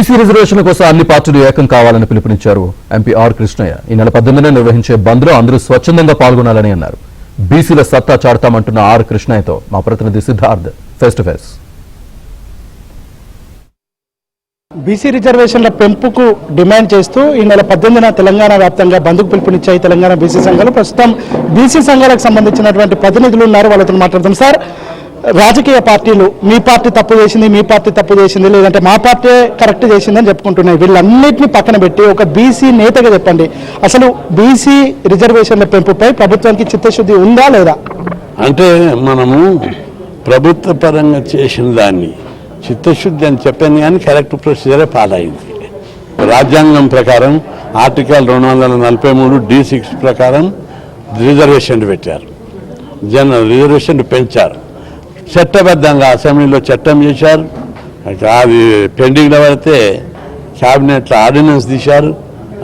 BC రిజర్వేషన్ల కోసం అన్ని పార్టీలు ఏకం కావాలని పిలుపునిచ్చారు ఎంపీ ఆర్ కృష్ణయ్య. ఈ నెల 18న నిర్వహించే బంద్ లో అందరూ స్వచ్ఛందంగా పాల్గొనాలని అన్నారు. బీసీల సత్తా చాడతామంటున్న ఆర్ కృష్ణయ్యతో మా ప్రతినిధి Siddharth face to face. BC రిజర్వేషన్ల పెంపుకు డిమాండ్ చేస్తూ ఈ నెల 18న తెలంగాణ వ్యాప్తంగా బంద్కు పిలుపునిచ్చాయి తెలంగాణ బీసీ సంఘాలు. ప్రస్తుతం బీసీ సంఘాలకు సంబంధించినటువంటి ప్రతినిధులు ఉన్నారు, వాళ్ళతో మాట్లాడతాం. సార్, రాజకీయ పార్టీలు మీ పార్టీ తప్పు చేసింది, మీ పార్టీ తప్పు చేసింది, లేదంటే మా పార్టీ కరెక్ట్ చేసిందని చెప్పుకుంటున్నాయి. వీళ్ళన్నింటినీ పక్కన పెట్టి ఒక బీసీ నేతగా చెప్పండి, అసలు బీసీ రిజర్వేషన్ల పెంపుపై ప్రభుత్వానికి చిత్తశుద్ధి ఉందా లేదా? అంటే మనము ప్రభుత్వ పరంగా చేసిన దాన్ని చిత్తశుద్ధి అని చెప్పాను, కానీ కరెక్ట్ ప్రొసీజరే పాలైంది. రాజ్యాంగం ప్రకారం ఆర్టికల్ 243 D6 ప్రకారం రిజర్వేషన్ పెట్టారు, జనరల్ రిజర్వేషన్ పెంచారు. చట్టబద్ధంగా అసెంబ్లీలో చట్టం చేశారు, అది పెండింగ్లో పడితే క్యాబినెట్లో ఆర్డినెన్స్ తీశారు,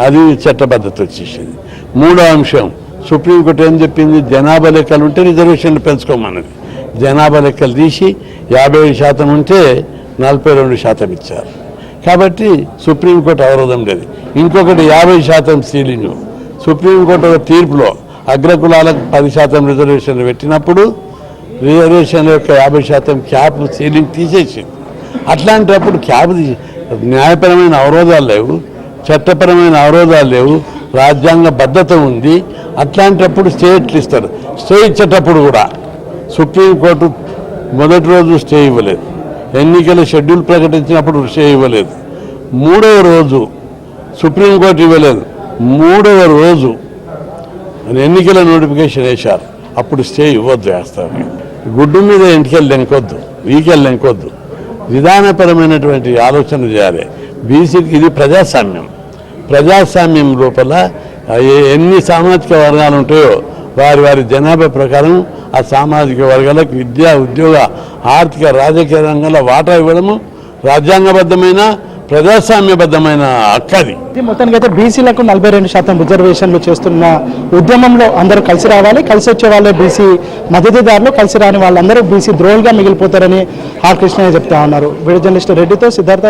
అది చట్టబద్ధత వచ్చేసింది. మూడో అంశం, సుప్రీంకోర్టు ఏం చెప్పింది, జనాభా లెక్కలు ఉంటే రిజర్వేషన్లు పెంచుకోమన్నది. జనాభా లెక్కలు తీసి 57% ఉంటే 42% ఇచ్చారు. కాబట్టి సుప్రీంకోర్టు అవరోధం లేదు. ఇంకొకటి 50% సీలింగ్. సుప్రీంకోర్టు తీర్పులో అగ్రకులాలకు 10% రిజర్వేషన్లు పెట్టినప్పుడు రిజర్వేషన్ యొక్క 50% క్యాప్ సీలింగ్ తీసేసింది. అట్లాంటప్పుడు క్యాప్ న్యాయపరమైన అవరోధాలు లేవు, చట్టపరమైన అవరోధాలు లేవు, రాజ్యాంగ భద్రత ఉంది. అట్లాంటప్పుడు స్టే ఎట్లు ఇస్తారు? స్టే ఇచ్చేటప్పుడు కూడా సుప్రీంకోర్టు మొదటి రోజు స్టే ఇవ్వలేదు, ఎన్నికల షెడ్యూల్ ప్రకటించినప్పుడు స్టే ఇవ్వలేదు, మూడవ రోజు సుప్రీంకోర్టు ఇవ్వలేదు, మూడవ రోజు ఎన్నికల నోటిఫికేషన్ వేశారు, అప్పుడు స్టే ఇవ్వద్దు. వేస్తారు గుడ్డు మీద ఇంటికెళ్ళి లెంకొద్దు, వీకెళ్ళి లెంకొద్దు. విధానపరమైనటువంటి ఆలోచన చేయాలి. బీసీకి ఇది ప్రజాస్వామ్యం. ప్రజాస్వామ్యం లోపల ఎన్ని సామాజిక వర్గాలు ఉంటాయో వారి వారి జనాభా ప్రకారం ఆ సామాజిక వర్గాలకు విద్యా, ఉద్యోగ, ఆర్థిక, రాజకీయ రంగంలో వాటా ఇవ్వడము రాజ్యాంగబద్ధమైన ప్రజాస్వామ్యబద్ధమైన హక్కది. మొత్తానికి అయితే బీసీలకు 42% రిజర్వేషన్లు చేస్తున్న ఉద్యమంలో అందరూ కలిసి రావాలి. కలిసి వచ్చే వాళ్ళే బీసీ మద్దతుదారులు, కలిసి రాని వాళ్ళందరూ బీసీ ద్రోహులుగా మిగిలిపోతారని ఆర్ కృష్ణయ్య చెప్తా ఉన్నారు. వీడియో జర్నలిస్ట్ రెడ్డితో సిద్ధార్థ.